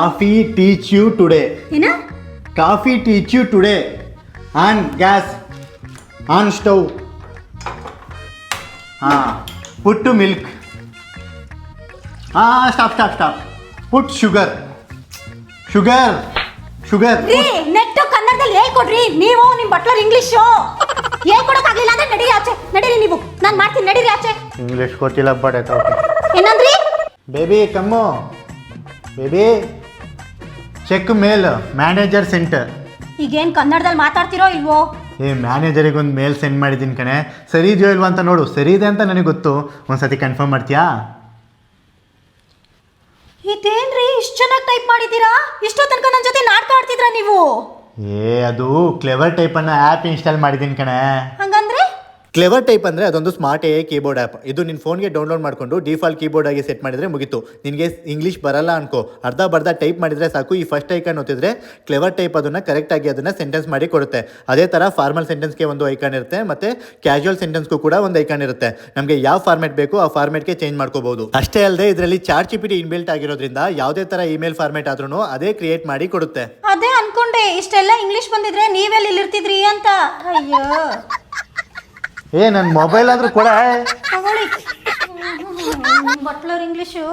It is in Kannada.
Coffee teach you today. ಏನ? Coffee teach you today. On gas, on stove. Put to milk. Stop. Put sugar. ರೀ ನೆಟ್ಟು ಕನ್ನಡದಲ್ಲಿ ಹೇಳ್ಕೊಡ್ರಿ. ನೀವು ನಿಮ್ಮ ಬಟ್ಲರ್ ಇಂಗ್ಲಿಷು ಹೇಳ್ಕೊಡಕ್ಕಾಗಲಿಲ್ಲ ಅಂದ್ರೆ ನಡೀರಿ ಆಚೆ. ನಡೀರಿ ನೀವು, ನಾನು ಮಾಡ್ತೀನಿ, ನಡೀರಿ ಆಚೆ. ಇಂಗ್ಲಿಷ್ ಗೊತ್ತಿಲ್ಲ ಬಟ್ ಏನಂದ್ರಿ? Baby come. ಬೇಬಿ ಚೆಕ್ ಮೇಲ್ ಮ್ಯಾನೇಜರ್ ಸೆಂಟರ್. ಈಗೇನು ಕನ್ನಡದಲ್ಲಿ ಮಾತಾಡ್ತಿರೋ ಇಲ್ವೋ? ಮ್ಯಾನೇಜರಿಗೆ ಒಂದು ಮೇಲ್ ಸೆಂಡ್ ಮಾಡಿದ್ದೀನಿ ಕಣೆ. ಸರಿ ಇದೆಯೋ ಇಲ್ವಾ ಅಂತ ನೋಡು. ಸರಿ ಇದೆ ಅಂತ ನನಗೆ ಗೊತ್ತು. ಒಂದ್ಸತಿ ಕನ್ಫರ್ಮ್ ಮಾಡ್ತೀಯಾ? ಇದೇನ್ರಿ ಇಷ್ಟು ಚೆನ್ನಾಗಿ ಟೈಪ್ ಮಾಡಿದ್ದೀರಾ? ಇಷ್ಟೋ ತನಕ ನನ್ನ ಜೊತೆ ನಾಟಕ ಆಡ್ತಿದ್ರಾ ನೀವು? ಅದು ಕ್ಲೆವರ್ ಟೈಪ್ ಅನ್ನೋ ಆ್ಯಪ್ ಇನ್ಸ್ಟಾಲ್ ಮಾಡಿದ್ದೀನಿ ಕಣೆ. ಹಂಗಂದ್ರೆ? ಕ್ಲೆವರ್ ಟೈಪ್ ಅಂದರೆ ಅದೊಂದು ಸ್ಮಾರ್ಟ್ ಎ ಕೀಬೋರ್ಡ್ ಆ್ಯಪ್. ಇದು ನಿನ್ನ ಫೋನ್ಗೆ ಡೌನ್ಲೋಡ್ ಮಾಡಿಕೊಂಡು ಡಿಫಾಲ್ಟ್ ಕೀಬೋರ್ಡ್ ಆಗಿ ಸೆಟ್ ಮಾಡಿದರೆ ಮುಗೀತು. ನಿನಗೆ ಇಂಗ್ಲೀಷ್ ಬರಲ್ಲ ಅನ್ಕೋ, ಬರ್ಧ ಟೈಪ್ ಮಾಡಿದರೆ ಸಾಕು. ಈ ಫಸ್ಟ್ ಐಕಾನ್ ಒತ್ತಿದ್ರೆ ಕ್ಲೆವರ್ ಟೈಪ್ ಅದನ್ನು ಕರೆಕ್ಟಾಗಿ ಅದನ್ನು ಸೆಂಟೆನ್ಸ್ ಮಾಡಿ ಕೊಡುತ್ತೆ. ಅದೇ ಥರ ಫಾರ್ಮಲ್ ಸೆಂಟೆನ್ಸ್ಗೆ ಒಂದು ಐಕಾನ್ ಇರುತ್ತೆ, ಮತ್ತು ಕ್ಯಾಶುವಲ್ ಸೆಂಟೆನ್ಸ್ಗೂ ಕೂಡ ಒಂದು ಐಕಾನ್ ಇರುತ್ತೆ. ನಮಗೆ ಯಾವ ಫಾರ್ಮೆಟ್ ಬೇಕು ಆ ಫಾರ್ಮೆಟ್ಗೆ ಚೇಂಜ್ ಮಾಡ್ಕೋಬಹುದು. ಅಷ್ಟೇ ಅಲ್ಲದೆ ಇದರಲ್ಲಿ ಚಾಟ್ ಜಿಪಿಟಿ ಇನ್ಬಿಲ್ಟ್ ಆಗಿರೋದ್ರಿಂದ ಯಾವುದೇ ಥರ ಇಮೇಲ್ ಫಾರ್ಮೆಟ್ ಆದ್ರೂ ಅದೇ ಕ್ರಿಯೇಟ್ ಮಾಡಿ ಕೊಡುತ್ತೆ. ಅದೇ ಅನ್ಕೊಂಡೆ ಇಷ್ಟೆಲ್ಲ ಇಂಗ್ಲಿಷ್ ಬಂದಿದ್ರೆ ನೀವೆಲ್ಲಿ ಇಲ್ಲಿರ್ತಿದ್ರಿ ಅಂತ. ಅಯ್ಯೋ ನನ್ನ ಮೊಬೈಲ್ ಆದ್ರೂ ಕೂಡ ತಗೊಳ್ಳಿ. Butler English.